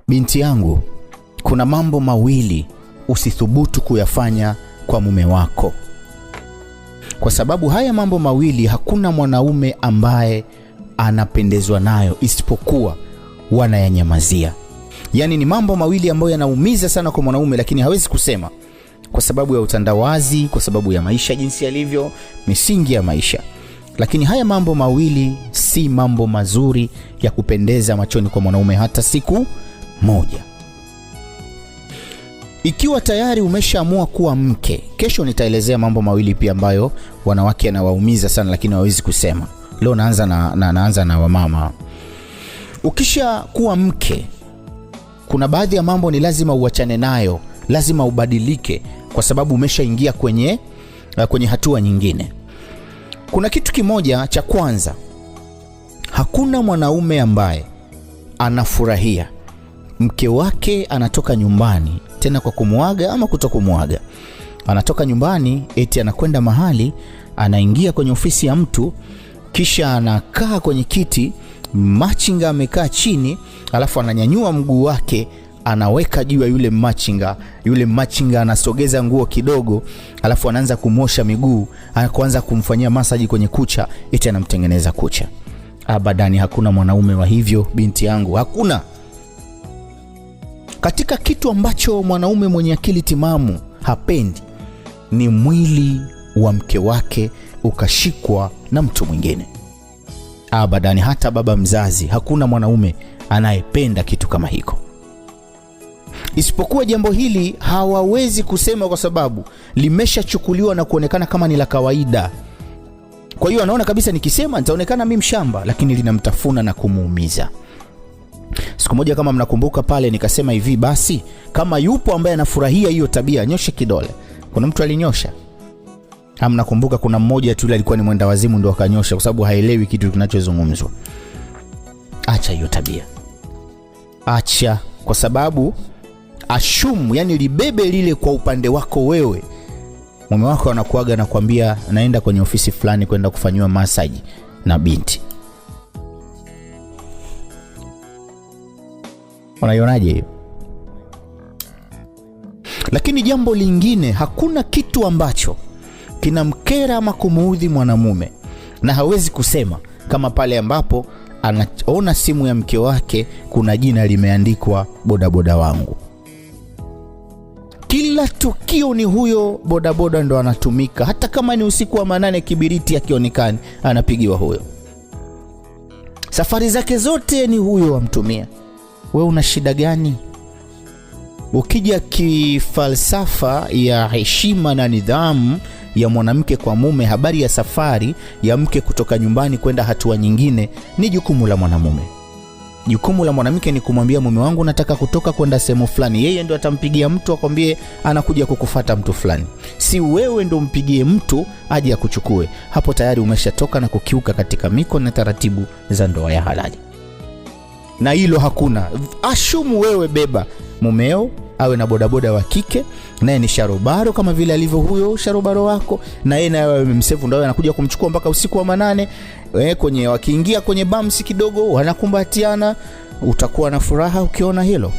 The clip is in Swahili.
Binti yangu, kuna mambo mawili usithubutu kuyafanya kwa mume wako. Kwa sababu haya mambo mawili hakuna mwanaume ambaye anapendezwa nayo isipokuwa wanayanyamazia. Yaani ni mambo mawili ambayo yanaumiza sana kwa mwanaume lakini hawezi kusema kwa sababu ya utandawazi, kwa sababu ya maisha jinsi yalivyo, misingi ya maisha. Lakini haya mambo mawili si mambo mazuri ya kupendeza machoni kwa mwanaume hata siku moja. Ikiwa tayari umeshaamua kuwa mke, kesho nitaelezea mambo mawili pia ambayo wanawake yanawaumiza sana lakini hawezi kusema. Leo naanza na wamama. Ukisha kuwa mke, kuna baadhi ya mambo ni lazima uachane nayo, lazima ubadilike kwa sababu umeshaingia kwenye hatua nyingine. Kuna kitu kimoja cha kwanza, hakuna mwanaume ambaye anafurahia mke wake anatoka nyumbani, tena kwa kumuaga ama kutokumuaga. Anatoka nyumbani eti anakwenda mahali, anaingia kwenye ofisi ya mtu, kisha anakaa kwenye kiti, machinga amekaa chini, alafu ananyanyua mguu wake anaweka juu ya yule machinga anasogeza nguo kidogo, alafu anaanza kumosha miguu, anaanza kumfanyia masaji kwenye kucha, eti anamtengeneza kucha. Abadani, hakuna mwanaume wa hivyo binti yangu, hakuna. Katika kitu ambacho mwanaume mwenye akili timamu hapendi ni mwili wa mke wake ukashikwa na mtu mwingine. Abadani, hata baba mzazi, hakuna mwanaume anayependa kitu kama hiko. Isipokuwa jambo hili hawawezi kusema kwa sababu limeshachukuliwa na kuonekana kama ni la kawaida. Kwa hiyo anaona kabisa nikisema nitaonekana mimi mshamba, lakini linamtafuna na kumuumiza. Siku moja kama mnakumbuka pale nikasema hivi, basi kama yupo ambaye anafurahia hiyo tabia, nyoshe kidole. Kuna mtu alinyosha? Mnakumbuka kuna mmoja tu alikuwa ni mwenda wazimu ndio akanyosha kwa sababu haelewi kitu kinachozungumzwa. Acha hiyo tabia. Acha, kwa sababu ashumu, yani libebe lile kwa upande wako wewe. Mume wako anakuaga na kuambia naenda kwenye ofisi fulani kwenda kufanywa massage na binti. Unaionaje hiyo? Lakini jambo lingine, hakuna kitu ambacho kinamkera ama kumuudhi mwanamume na hawezi kusema kama pale ambapo anaona simu ya mke wake kuna jina limeandikwa bodaboda wangu. Kila tukio ni huyo bodaboda ndo anatumika, hata kama ni usiku wa manane kibiriti akionekana anapigiwa huyo. Safari zake zote ni huyo amtumia. Wewe una shida gani? Ukija kifalsafa ya heshima na nidhamu ya mwanamke kwa mume, habari ya safari ya mke kutoka nyumbani kwenda hatua nyingine ni jukumu la mwanamume. Jukumu la mwanamke ni kumwambia mume wangu nataka kutoka kwenda sehemu fulani. Yeye ndio atampigia mtu akwambie anakuja kukufuata mtu fulani. Si wewe ndio mpigie mtu aje akuchukue. Hapo tayari umeshatoka na kukiuka katika miko na taratibu za ndoa ya halali. Na hilo hakuna. Ashumu wewe beba mumeo awe na bodaboda wa kike, naye ni sharobaro kama vile alivyo huyo sharobaro wako, na yeye naye amemsevu ndio anakuja kumchukua mpaka usiku wa manane. Kwenye wakiingia kwenye bamsi kidogo wanakumbatiana, utakuwa na furaha ukiona hilo.